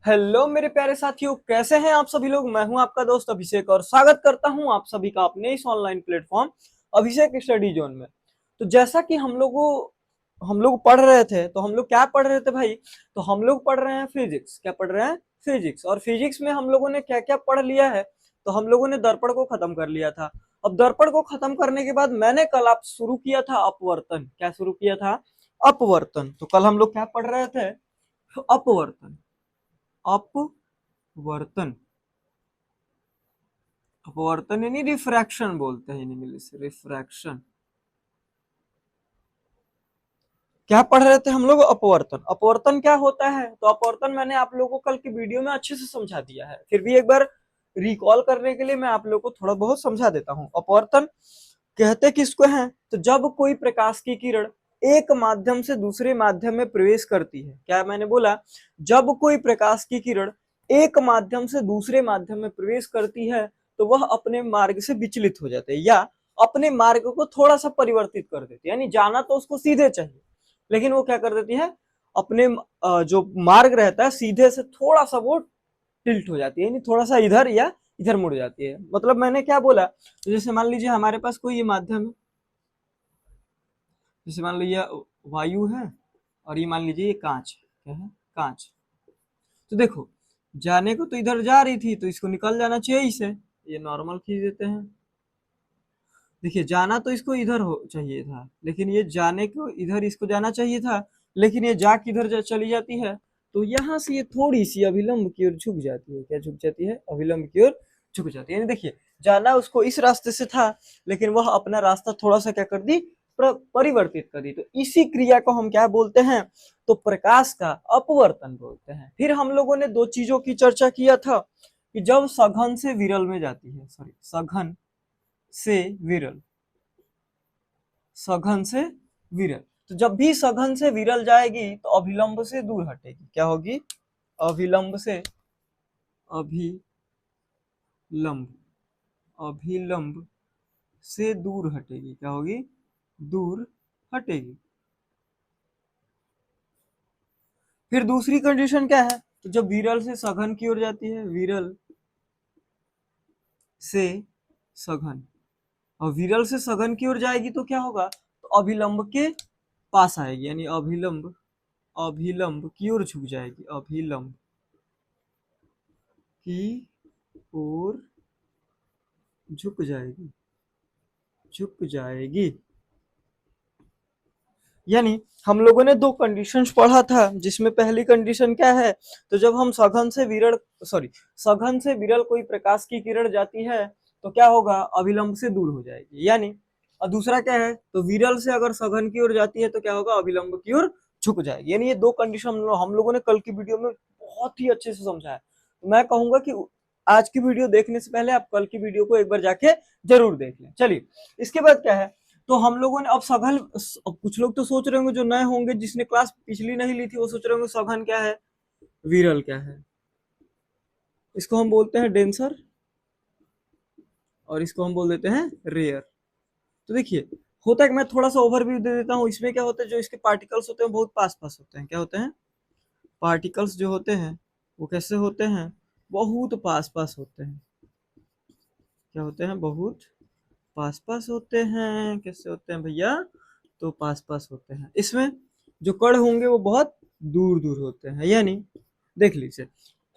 Hello मेरे प्यारे साथियों, कैसे हैं आप सभी लोग। मैं हूं आपका दोस्त अभिषेक और स्वागत करता हूं आप सभी का अपने इस ऑनलाइन प्लेटफॉर्म अभिषेक स्टडी जोन में। तो जैसा कि हम लोग पढ़ रहे थे, तो हम लोग क्या पढ़ रहे थे भाई? तो हम लोग पढ़ रहे हैं फिजिक्स। क्या पढ़ रहे हैं? फिजिक्स। और फिजिक्स में हम लोगों ने क्या क्या पढ़ लिया है? तो हम लोगों ने दर्पण को खत्म कर लिया था। अब दर्पण को खत्म करने के बाद मैंने कल आप शुरू किया था अपवर्तन। क्या शुरू किया था? अपवर्तन। तो कल हम लोग क्या पढ़ रहे थे? अपवर्तन। अपवर्तन। अपवर्तन यानी रिफ्रैक्शन बोलते हैं इन इंग्लिश, रिफ्रैक्शन। क्या पढ़ रहे थे हम लोग? अपवर्तन। अपवर्तन क्या होता है? तो अपवर्तन मैंने आप लोगों को कल की वीडियो में अच्छे से समझा दिया है, फिर भी एक बार रिकॉल करने के लिए मैं आप लोगों को थोड़ा बहुत समझा देता हूं। अपवर्तन कहते किसको हैं? तो जब कोई प्रकाश की किरण एक माध्यम से दूसरे माध्यम में प्रवेश करती है। क्या मैंने बोला? जब कोई प्रकाश की किरण एक माध्यम से दूसरे माध्यम में प्रवेश करती है तो वह अपने मार्ग से विचलित हो जाते हैं या अपने मार्ग को थोड़ा सा परिवर्तित कर देती है। यानी जाना तो उसको सीधे चाहिए, लेकिन वो क्या कर देती है, अपने जो मार्ग रहता है सीधे से थोड़ा सा वो टिल्ट हो जाती है, यानी थोड़ा सा इधर या इधर मुड़ जाती है। मतलब मैंने क्या बोला? तो जैसे मान लीजिए हमारे पास कोई ये माध्यम है, जैसे मान लीजिए वायु है और ये मान लीजिए ये कांच है। क्या है? कांच। तो देखो, जाने को तो इधर जा रही थी तो इसको निकल जाना चाहिए इसे। ये नॉर्मल खींच देते हैं। देखिए, जाना तो इसको इधर हो चाहिए था, लेकिन ये जाने को इधर इसको जाना चाहिए था, लेकिन ये जा किधर चली जाती है? तो यहाँ से ये थोड़ी सी अभिलंब की ओर झुक जाती है। क्या झुक जाती है? अभिलंब की ओर झुक जाती है। यानी देखिए, जाना उसको इस रास्ते से था, लेकिन वह अपना रास्ता थोड़ा सा क्या कर दी, परिवर्तित कर दी। तो इसी क्रिया को हम क्या बोलते हैं? तो प्रकाश का अपवर्तन बोलते हैं। फिर हम लोगों ने दो चीजों की चर्चा किया था कि जब सघन से विरल में जाती है, सॉरी, सघन से विरल, सघन से विरल। तो जब भी सघन से विरल जाएगी तो अभिलंब से दूर हटेगी। क्या होगी? अभिलंब से, अभिलंब, अभिलंब से दूर हटेगी। क्या होगी? दूर हटेगी। फिर दूसरी कंडीशन क्या है? तो जब विरल से सघन की ओर जाती है, विरल से सघन, और विरल से सघन की ओर जाएगी तो क्या होगा? तो अभिलंब के पास आएगी, यानी अभिलंब, अभिलंब की ओर झुक जाएगी। अभिलंब की ओर झुक जाएगी, झुक जाएगी। यानी हम लोगों ने दो कंडीशंस पढ़ा था, जिसमें पहली कंडीशन क्या है? तो जब हम सघन से विरल, सॉरी, सघन से विरल कोई प्रकाश की किरण जाती है तो क्या होगा? अभिलंब से दूर हो जाएगी। यानी, और दूसरा क्या है? तो विरल से अगर सघन की ओर जाती है तो क्या होगा? अभिलंब की ओर झुक जाएगी। यानी ये दो कंडीशन हम लोगों ने कल की वीडियो में बहुत ही अच्छे से समझा है। तो मैं कहूंगा कि आज की वीडियो देखने से पहले आप कल की वीडियो को एक बार जाके जरूर देख लें। चलिए, इसके बाद क्या है? तो हम लोगों ने अब सघन, अब कुछ लोग तो सोच रहे होंगे, जो नए होंगे, जिसने क्लास पिछली नहीं ली थी, वो सोच रहे होंगे सघन क्या है, विरल क्या है। इसको हम बोलते हैं डेंसर और इसको हम बोल देते हैं रेयर। तो देखिए, होता है कि मैं थोड़ा सा ओवरव्यू दे देता हूँ। इसमें क्या होता है, जो इसके पार्टिकल्स होते हैं बहुत पास पास होते हैं। क्या होते हैं? पार्टिकल्स जो होते हैं वो कैसे होते हैं? बहुत पास पास होते हैं। क्या होते हैं? बहुत पास पास होते हैं। कैसे होते हैं भैया? तो पास पास होते हैं। इसमें जो कण होंगे वो बहुत दूर दूर होते हैं। यानी देख लीजिए,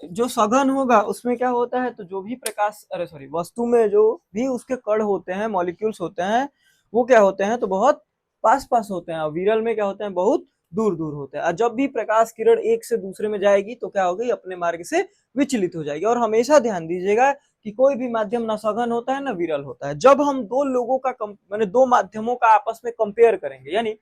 जो सघन होगा उसमें क्या होता है? तो जो भी प्रकाश, अरे सॉरी, वस्तु में जो भी उसके कण होते हैं, मॉलिक्यूल्स होते हैं, वो क्या होते हैं? तो बहुत पास पास होते हैं। और विरल में क्या होते हैं? बहुत दूर दूर होते हैं। और जब भी प्रकाश किरण एक से दूसरे में जाएगी तो क्या होगी? अपने मार्ग से विचलित हो जाएगी। और हमेशा ध्यान दीजिएगा कि कोई भी माध्यम ना सघन होता है ना विरल होता है। जब हम दो लोगों का मैंने दो माध्यमों का आपस में कंपेयर करेंगे, यानी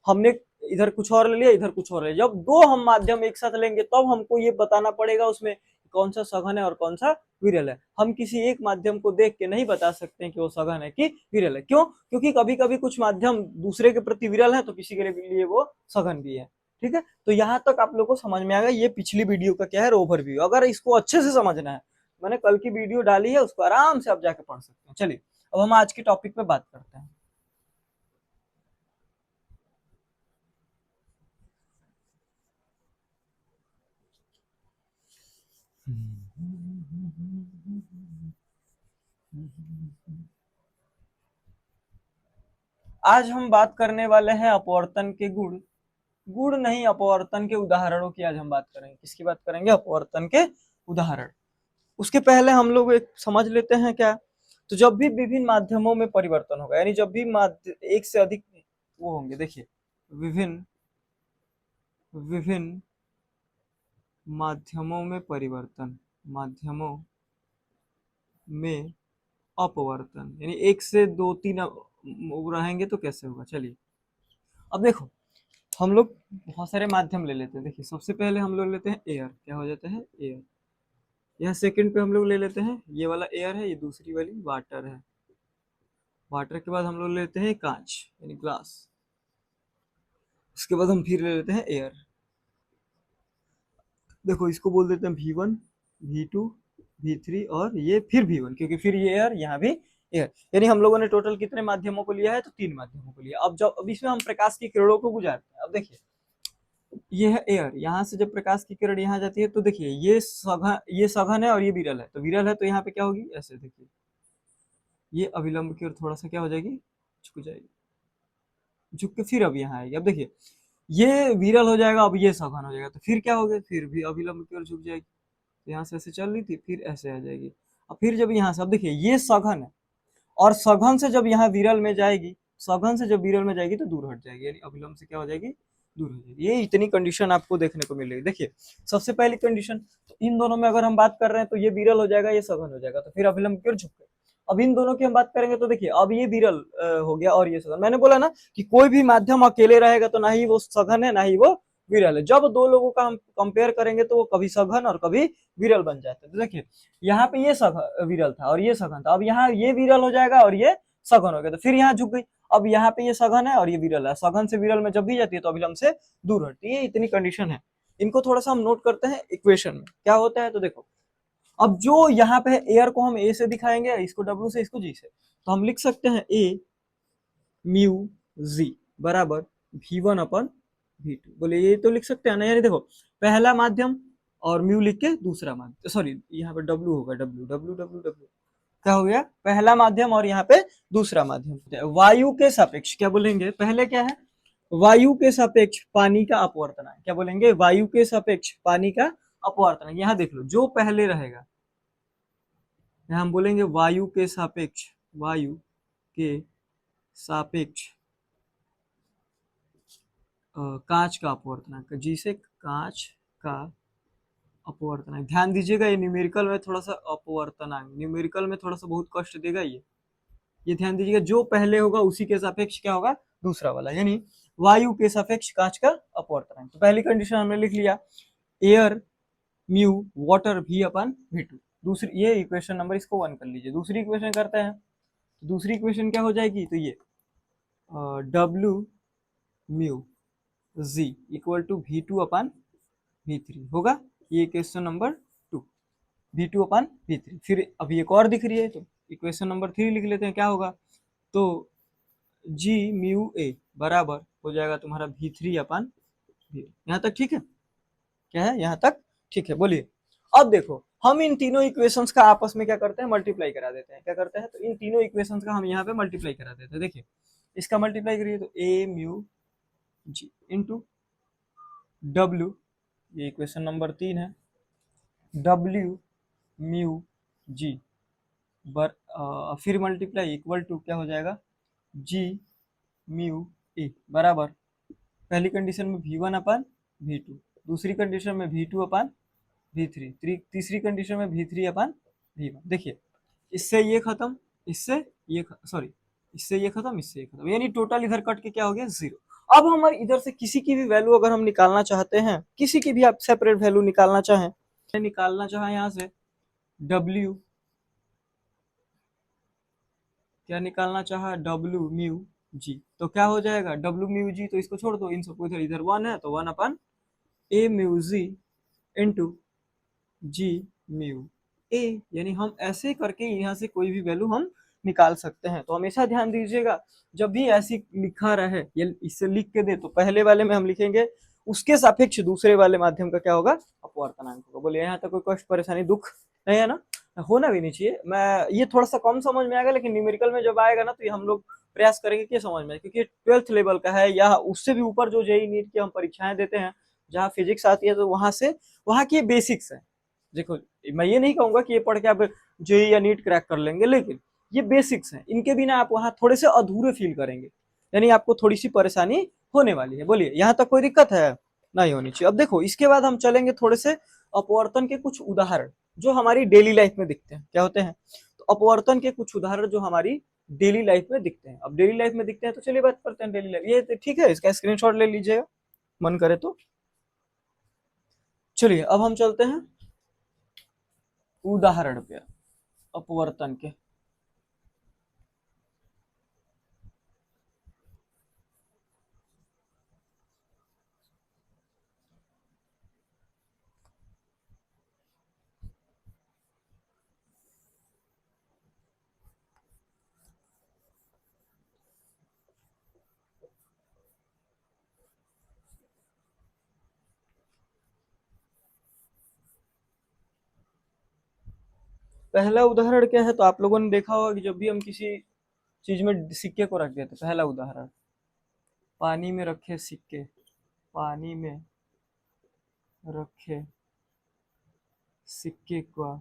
हमने इधर कुछ और ले लिया, इधर कुछ और ले लिया, जब दो हम माध्यम एक साथ लेंगे तब हमको ये बताना पड़ेगा उसमें कौन सा सघन है और कौन सा विरल है। हम किसी एक माध्यम को देख के नहीं बता सकते हैं कि वो सघन है कि विरल है। क्यों? क्योंकि कभी कभी कुछ माध्यम दूसरे के प्रति विरल है तो किसी के लिए वो सघन भी है। ठीक है, तो यहाँ तक आप लोग को समझ में आ गया। ये पिछली वीडियो का क्या है? ओवरव्यू। अगर इसको अच्छे से समझना है, मैंने कल की वीडियो डाली है, उसको आराम से आप जाके पढ़ सकते हैं। चलिए, अब हम आज के टॉपिक पे बात करते हैं। आज हम बात करने वाले हैं अपवर्तन के गुण। गुण नहीं, अपवर्तन के उदाहरणों की आज हम बात करेंगे। किसकी बात करेंगे? अपवर्तन के उदाहरण। उसके पहले हम लोग एक समझ लेते हैं क्या, तो जब भी विभिन्न माध्यमों में परिवर्तन होगा, यानी जब भी एक से अधिक वो होंगे, देखिए विभिन्न विभिन्न माध्यमों में परिवर्तन, माध्यमों में अपवर्तन, यानी एक से दो तीन रहेंगे तो कैसे होगा। चलिए अब देखो, हम लोग बहुत सारे माध्यम ले लेते हैं। देखिए सबसे पहले हम लोग लेते हैं एयर। क्या हो जाता है? एयर। यहाँ सेकंड पे हम लोग ले लेते हैं, ये वाला एयर है, ये दूसरी वाली वाटर है। वाटर के बाद हम लोग लेते हैं कांच यानी ग्लास। उसके बाद हम फिर ले लेते हैं एयर। देखो इसको बोल देते हैं V1, V2, V3 और ये फिर V1, क्योंकि फिर ये एयर, यहाँ भी एयर। यानी हम लोगों ने टोटल कितने माध्यमों को लिया है? तो 3 माध्यमों को लिया। अब इसमें हम प्रकाश की किरणों को गुजारते हैं। अब देखिए ये है एयर, यहाँ से जब प्रकाश की किरण यहाँ जाती है तो देखिए ये सघन है और ये विरल है। तो विरल है तो यहाँ पे क्या होगी? ऐसे देखिए, ये अभिलंब की ओर थोड़ा सा क्या हो जाएगी? झुक जाएगी। झुक के फिर अब यहाँ आएगी। अब देखिए ये विरल हो जाएगा, अब ये सघन हो जाएगा, तो फिर क्या होगा? फिर भी अभिलंब की ओर झुक जाएगी। तो यहाँ से ऐसे चल रही थी, फिर ऐसे आ जाएगी। अब फिर जब यहाँ से, अब देखिए ये सघन है और सघन से जब यहाँ विरल में जाएगी, सघन से जब विरल में जाएगी तो दूर हट जाएगी, यानी अभिलंब से क्या हो जाएगी? दूर हो जाएगी। ये इतनी कंडीशन आपको देखने को मिलेगी। देखिए सबसे पहली कंडीशन, तो इन दोनों में अगर हम बात कर रहे हैं तो ये विरल हो जाएगा, ये सघन हो जाएगा, तो फिर अभिलंब की ओर झुक गए। अब इन दोनों की हम बात करेंगे तो देखिए अब ये विरल हो गया और ये सघन। मैंने बोला ना कि कोई भी माध्यम अकेले रहेगा तो ना ही वो सघन है ना ही वो विरल है। जब दो लोगों का हम कंपेयर करेंगे तो वो कभी सघन और कभी विरल बन जाते हैं। तो देखिए यहाँ पे ये विरल था और ये सघन था, अब यहाँ ये विरल हो जाएगा और ये सघन हो गया, तो फिर यहाँ झुक गई। अब यहाँ पे ये सघन है और ये विरल है, सघन से विरल में जब भी जाती है तो अभिलंब से दूर हटती है। इतनी कंडीशन है। इनको थोड़ा सा हम नोट करते हैं इक्वेशन में क्या होता है। तो देखो अब जो यहाँ पे एयर को हम ए से दिखाएंगे, इसको डब्ल्यू से, इसको जी से, तो हम लिख सकते हैं ए म्यू जी बराबर V1 अपन V2। बोले ये तो लिख सकते हैं ना, यानी देखो पहला माध्यम और म्यू लिख के दूसरा माध्यम, सॉरी यहाँ पे डब्ल्यू होगा, डब्ल्यू डब्ल्यू डब्ल्यू डब्ल्यू क्या हो गया? पहला माध्यम और यहाँ पे दूसरा माध्यम। वायु के सापेक्ष क्या बोलेंगे? पहले क्या है? वायु के सापेक्ष पानी का अपवर्तन है। क्या बोलेंगे? वायु के सापेक्ष पानी का अपवर्तन। यहाँ देख लो जो पहले रहेगा, यहाँ हम बोलेंगे वायु के सापेक्ष, वायु के सापेक्ष कांच का अपवर्तनांक, जिसे कांच का अपवर्तनांक। ध्यान दीजिएगा ये न्यूमेरिकल में थोड़ा सा अपवर्तनांक, न्यूमेरिकल में थोड़ा सा बहुत कष्ट देगा ये ध्यान दीजिएगा। जो पहले होगा उसी के सापेक्ष क्या होगा? दूसरा वाला, यानी वायु के सापेक्ष कांच का अपवर्तनांक। तो पहली कंडीशन हमने लिख लिया, एयर म्यू वाटर V अपन V2। दूसरी ये इक्वेशन नंबर, इसको 1 कर लीजिए। दूसरी इक्वेशन करते हैं, दूसरी इक्वेशन क्या हो जाएगी? तो ये W mu Z equal to V2 upon V3 होगा। ये equation number 2, V2 upon V3। फिर अभी एक और दिख रही है तो इक्वेशन नंबर 3 लिख लेते हैं। क्या होगा? तो G म्यू A बराबर हो जाएगा तुम्हारा V3 अपन V। यहाँ तक ठीक है? क्या है यहाँ तक? ठीक है। बोलिए अब देखो हम इन तीनों इक्वेशंस का आपस में क्या करते हैं? मल्टीप्लाई करा देते हैं। क्या करते हैं? तो इन तीनों इक्वेशंस का हम यहाँ पे मल्टीप्लाई करा देते हैं। देखिए इसका मल्टीप्लाई करिए तो A mu ji into W, ये इक्वेशन नंबर 3 है, W म्यू जी फिर मल्टीप्लाई इक्वल टू क्या हो जाएगा? G म्यू ए बराबर पहली कंडीशन में V1 अपन V2, दूसरी कंडीशन में V2 अपन V3, तीसरी कंडीशन में V3 अपन V1। देखिए इससे ये खत्म, इससे ये सॉरी इससे ये खत्म, इससे ये खत्म, यानी टोटल इधर कट के क्या हो गया? 0। अब हमारे इधर से किसी की भी वैल्यू अगर हम निकालना चाहते हैं, किसी की भी आप सेपरेट वैल्यू निकालना चाहें, यहाँ से W क्या निकालना चाहा? W म्यू जी, तो क्या हो जाएगा? W म्यू जी, तो इसको छोड़ दो, इन सबको इधर इधर 1 है तो 1 अपन A mu ji into G mu A, यानी हम ऐसे करके यहाँ से कोई भी वैल्यू हम निकाल सकते हैं। तो हमेशा ध्यान दीजिएगा जब भी ऐसी लिखा रहे, ये इससे लिख के दे तो पहले वाले में हम लिखेंगे उसके सापेक्ष दूसरे वाले माध्यम का क्या होगा, अपवर्तनांक होगा। बोलिए यहाँ तक कोई कष्ट परेशानी दुख नहीं है ना, होना भी नहीं चाहिए। मैं ये थोड़ा सा कम समझ में आएगा, लेकिन न्यूमेरिकल में जब आएगा ना तो ये हम लोग प्रयास करेंगे कि समझ में, क्योंकि 12th लेवल का है, या उससे भी ऊपर जो जेईई नीट की हम परीक्षाएं देते हैं जहाँ फिजिक्स आती है, तो वहां से वहां की बेसिक्स है। देखो मैं ये नहीं कहूंगा कि ये पढ़ के आप जेईई या नीट क्रैक कर लेंगे, लेकिन ये बेसिक्स हैं, इनके बिना आप वहां थोड़े से अधूरे फील करेंगे, यानी आपको थोड़ी सी परेशानी होने वाली है। बोलिए यहाँ तक कोई दिक्कत है, नहीं होनी चाहिए। अब देखो इसके बाद हम चलेंगे थोड़े से अपवर्तन के कुछ उदाहरण जो हमारी डेली लाइफ में दिखते हैं, क्या होते हैं, तो अपवर्तन के कुछ उदाहरण जो हमारी डेली लाइफ में दिखते हैं। अब डेली लाइफ में दिखते हैं तो चलिए बात करते हैं डेली लाइफ, ये ठीक है, इसका स्क्रीनशॉट ले लीजिएगा मन करे तो। चलिए अब हम चलते हैं उदाहरण पे अपवर्तन के। पहला उदाहरण क्या है, तो आप लोगों ने देखा होगा कि जब भी हम किसी चीज में सिक्के को रख देते, पहला उदाहरण पानी में रखे सिक्के, पानी में रखे सिक्के का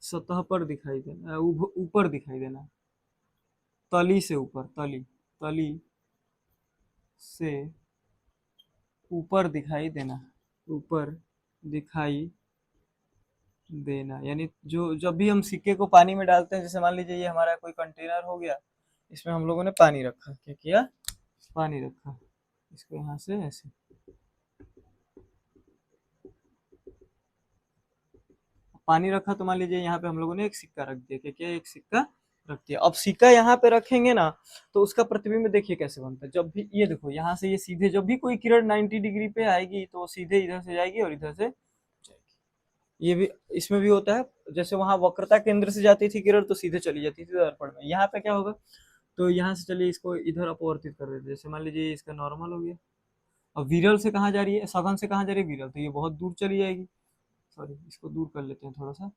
सतह पर दिखाई देना, ऊपर दिखाई देना, तली से ऊपर, तली से ऊपर दिखाई देना, ऊपर दिखाई देना, यानी जो जब भी हम सिक्के को पानी में डालते हैं, जैसे मान लीजिए ये हमारा कोई कंटेनर हो गया, इसमें हम लोगों ने पानी रखा, क्या किया, पानी रखा, इसको यहाँ से ऐसे पानी रखा, तो मान लीजिए यहाँ पे हम लोगों ने एक सिक्का रख दिया, क्या किया, एक सिक्का रख दिया। अब सिक्का यहाँ पे रखेंगे ना तो उसका प्रतिबिंब देखिए कैसे बनता है। जब भी ये देखो यहाँ से ये सीधे, जब भी कोई किरण 90 डिग्री पे आएगी तो सीधे इधर से जाएगी और इधर से जाएगी। ये भी इसमें भी होता है, जैसे वहां वक्रता केंद्र से जाती थी किरण तो सीधे चली जाती थी दर्पण में। यहाँ पे क्या होगा, तो यहाँ से चलिए इसको इधर अपवर्तित कर देते, जैसे मान लीजिए इसका नॉर्मल हो गया। अब विरल से कहाँ जा रही है, सघन से कहाँ जा रही है, विरल, तो ये बहुत दूर चली जाएगी। सॉरी इसको दूर कर लेते हैं थोड़ा सा,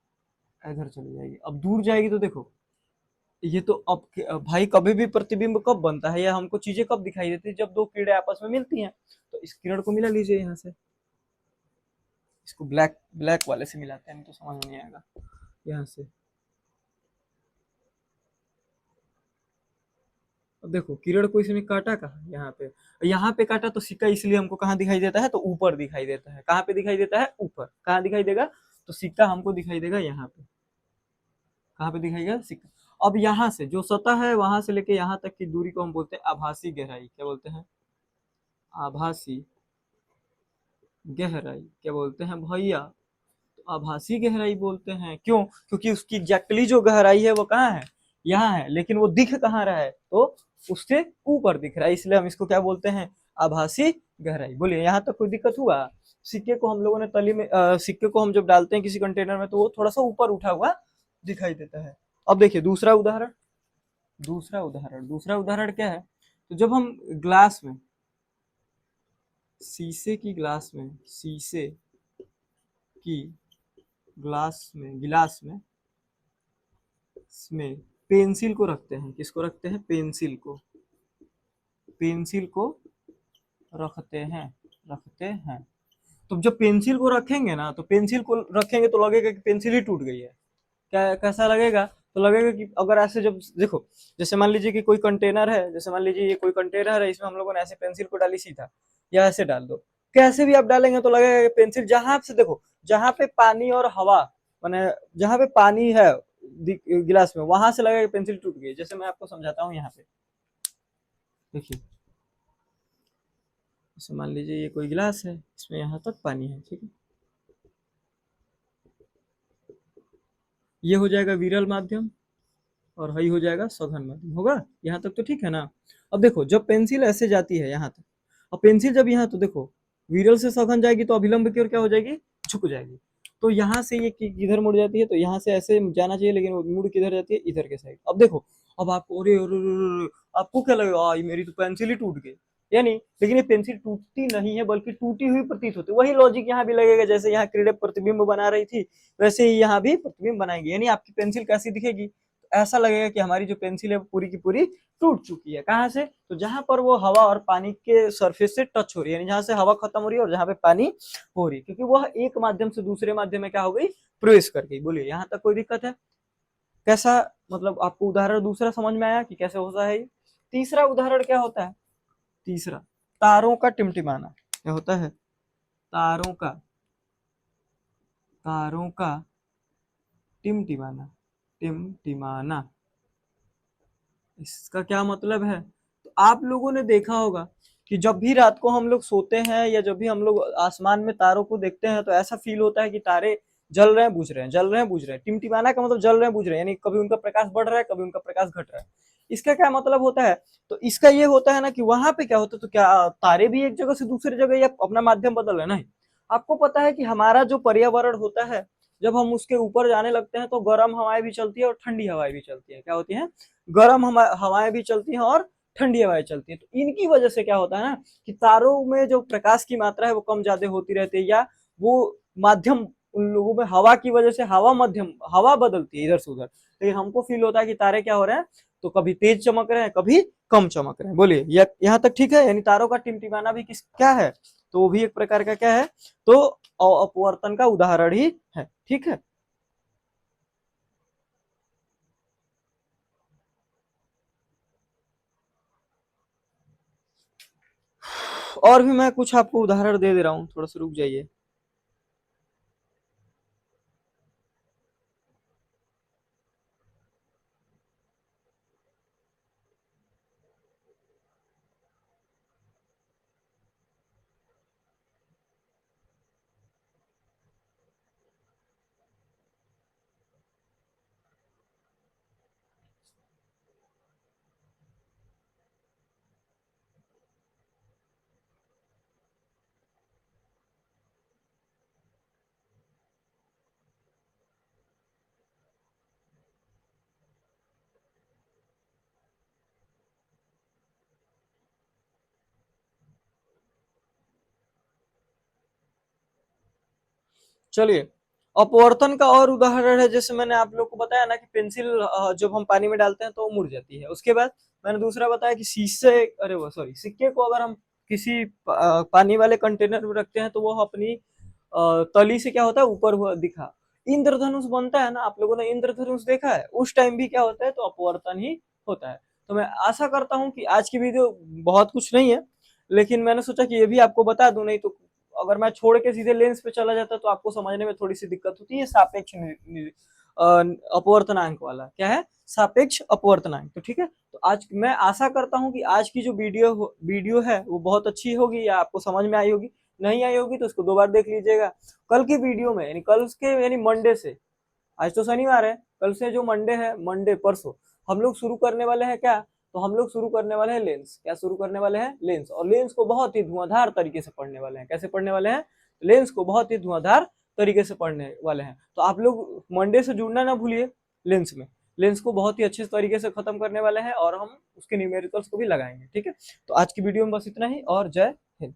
इधर चली जाएगी। अब दूर जाएगी तो देखो ये तो अब भाई कभी भी प्रतिबिंब कब बनता है या हमको चीजें कब दिखाई देती है, जब दो किरणें आपस में मिलती हैं। तो इस किरण को मिला लीजिए यहाँ से, इसको ब्लैक ब्लैक वाले से मिलाते हैं, नहीं तो समझ नहीं आएगा। यहाँ से अब देखो किरण को इसने काटा कहाँ, यहाँ पे काटा, तो सिक्का इसलिए हमको कहाँ दिखाई देता है, तो ऊपर दिखाई देता है। कहाँ पे दिखाई देता है, ऊपर। कहाँ दिखाई देगा, तो सिक्का हमको दिखाई देगा यहाँ पे। कहाँ पे दिखाएगा, सिक्का। अब यहाँ से जो सतह है वहां से लेके यहाँ तक की दूरी को हम बोलते हैं आभासी गहराई, क्या बोलते हैं, आभासी गहराई। क्या बोलते हैं भैया, तो आभासी गहराई बोलते हैं। क्यों, क्योंकि उसकी एग्जैक्टली जो गहराई है वो कहाँ है, यहाँ है, लेकिन वो दिख कहाँ रहा है, तो उससे ऊपर दिख रहा है, इसलिए हम इसको क्या बोलते हैं, आभासी गहराई। बोलिए यहाँ तक कोई दिक्कत हुआ। सिक्के को हम लोगों ने तली में सिक्के को हम जब डालते हैं किसी कंटेनर में तो वो थोड़ा सा ऊपर उठा हुआ दिखाई देता है। अब देखिए दूसरा उदाहरण, दूसरा उदाहरण क्या है, तो जब हम ग्लास में, शीशे की ग्लास में, शीशे की गिलास में इसमें पेंसिल को रखते हैं, किसको रखते हैं, पेंसिल को रखते हैं। तो जब पेंसिल को रखेंगे ना, तो पेंसिल को रखेंगे तो लगेगा कि पेंसिल ही टूट गई है। क्या कैसा लगेगा, तो लगेगा कि अगर ऐसे जब देखो, जैसे मान लीजिए कि कोई कंटेनर है, जैसे मान लीजिए ये कोई कंटेनर है, इसमें हम लोगों ने ऐसे पेंसिल को डाली सीधा, या ऐसे डाल दो, कैसे भी आप डालेंगे तो लगेगा कि पेंसिल, जहां से देखो जहां पे पानी और हवा, माने जहां पे पानी है गिलास में, वहां से लगेगा पेंसिल टूट गई। जैसे मैं आपको समझाता हूँ, यहाँ पे देखिए, जैसे मान लीजिए ये कोई गिलास है, इसमें यहाँ तक पानी है, ठीक है, ये हो जाएगा विरल माध्यम और हई हो जाएगा सघन माध्यम, होगा यहाँ तक तो ठीक है ना। अब देखो जब पेंसिल ऐसे जाती है यहाँ तक, अब पेंसिल जब यहाँ, तो देखो विरल से सघन जाएगी तो अभिलंब की ओर क्या हो जाएगी, झुक जाएगी। तो यहाँ से ये किधर मुड़ जाती है, तो यहाँ से ऐसे जाना चाहिए, लेकिन वो मुड़ किधर जाती है, इधर के साइड। अब देखो, अब आपको अरे अरे अरे, अरे, आपको क्या लगेगा, मेरी तो पेंसिल ही टूट गई। यानी लेकिन ये पेंसिल टूटती नहीं है बल्कि टूटी हुई प्रतीत होती है। वही लॉजिक यहाँ भी लगेगा, जैसे यहाँ किरणें प्रतिबिंब बना रही थी वैसे ही यहाँ भी प्रतिबिंब बनाएगी, यानी आपकी पेंसिल कैसी दिखेगी, तो ऐसा लगेगा कि हमारी जो पेंसिल है वो पूरी की पूरी टूट चुकी है। कहाँ से, तो जहां पर वो हवा और पानी के सरफेस से टच हो रही है, यानी जहां से हवा खत्म हो रही है और जहां पे पानी हो रही है, क्योंकि वह एक माध्यम से दूसरे माध्यम में क्या हो गई, प्रवेश कर गई। बोलिए यहाँ तक कोई दिक्कत है? कैसा, मतलब आपको उदाहरण दूसरा समझ में आया कि कैसे होता है ये? तीसरा उदाहरण क्या होता है? तीसरा, तारों का टिमटिमाना। क्या होता है? तारों का, तारों का टिमटिमाना, टिमटिमाना, इसका क्या मतलब है? तो आप लोगों ने देखा होगा कि जब भी रात को हम लोग सोते हैं या जब भी हम लोग आसमान में तारों को देखते हैं तो ऐसा फील होता है कि तारे जल रहे हैं बुझ रहे हैं, जल रहे हैं बुझ रहे हैं। टिमटिमाना का मतलब जल रहे हैं बुझ रहे हैं, यानी कभी उनका प्रकाश बढ़ रहा है कभी उनका प्रकाश घट रहा है। इसका क्या मतलब होता है? तो इसका ये होता है ना कि वहां पे क्या होता है, तो क्या तारे भी एक जगह से दूसरी जगह या अपना माध्यम बदल रहे हैं? नहीं। आपको पता है कि हमारा जो पर्यावरण होता है, जब हम उसके ऊपर जाने लगते हैं तो गर्म हवाएं भी चलती है और ठंडी हवाएं भी चलती है। क्या होती है? गर्म हवाएं भी चलती हैं और ठंडी हवाएं चलती हैं। तो इनकी वजह से क्या होता है ना कि तारों में जो प्रकाश की मात्रा है वो कम ज्यादा होती रहती है, या वो माध्यम, उन लोगों में हवा की वजह से हवा मध्यम, हवा बदलती है इधर से उधर, लेकिन हमको फील होता है कि तारे क्या हो रहे हैं, तो कभी तेज चमक रहे हैं कभी कम चमक रहे हैं। बोलिए यहाँ तक ठीक है? यानी तारों का टिमटिमाना भी किस क्या है, तो वो भी एक प्रकार का क्या है, तो अपवर्तन का उदाहरण ही है। ठीक है, और भी मैं कुछ आपको उदाहरण दे दे रहा हूँ, थोड़ा सा रुक जाइए। चलिए, अपवर्तन का और उदाहरण है, जैसे मैंने आप लोग को बताया ना कि पेंसिल जब हम पानी में डालते हैं तो वो मुड़ जाती है। उसके बाद मैंने दूसरा बताया कि शीशे, अरे वो सॉरी, सिक्के को अगर हम किसी पानी वाले कंटेनर में रखते हैं तो वो अपनी तली से क्या होता है, ऊपर हुआ दिखा। इंद्रधनुष बनता है ना, आप लोगों ने इंद्रधनुष देखा है, उस टाइम भी क्या होता है, तो अपवर्तन ही होता है। तो मैं आशा करता हूँ कि आज की वीडियो बहुत कुछ नहीं है, लेकिन मैंने सोचा कि ये भी आपको बता दूं, नहीं तो अगर मैं छोड़ के सीधे लेंस पे चला जाता तो आपको समझने में थोड़ी सी दिक्कत होती है। सापेक्ष अपवर्तनांक वाला क्या है, सापेक्ष अपवर्तनांक। तो ठीक है, तो आज मैं आशा करता हूँ कि आज की जो वीडियो है वो बहुत अच्छी होगी या आपको समझ में आई होगी। नहीं आई होगी तो उसको 2 बार देख लीजिएगा। कल की वीडियो में, यानी कल के, यानी मंडे से, आज तो शनिवार है, कल से जो मंडे है, मंडे परसों हम लोग शुरू करने वाले हैं क्या, तो हम लोग शुरू करने वाले हैं लेंस। क्या शुरू करने वाले हैं? लेंस। और लेंस को बहुत ही धुआंधार तरीके से पढ़ने वाले हैं। कैसे पढ़ने वाले हैं? लेंस को बहुत ही धुआंधार तरीके से पढ़ने वाले हैं। तो आप लोग मंडे से जुड़ना ना भूलिए लेंस में। लेंस को बहुत ही अच्छे तरीके से खत्म करने वाले हैं और हम उसके न्यूमेरिकल्स को भी लगाएंगे। ठीक है, तो आज की वीडियो में बस इतना ही, और जय हिंद।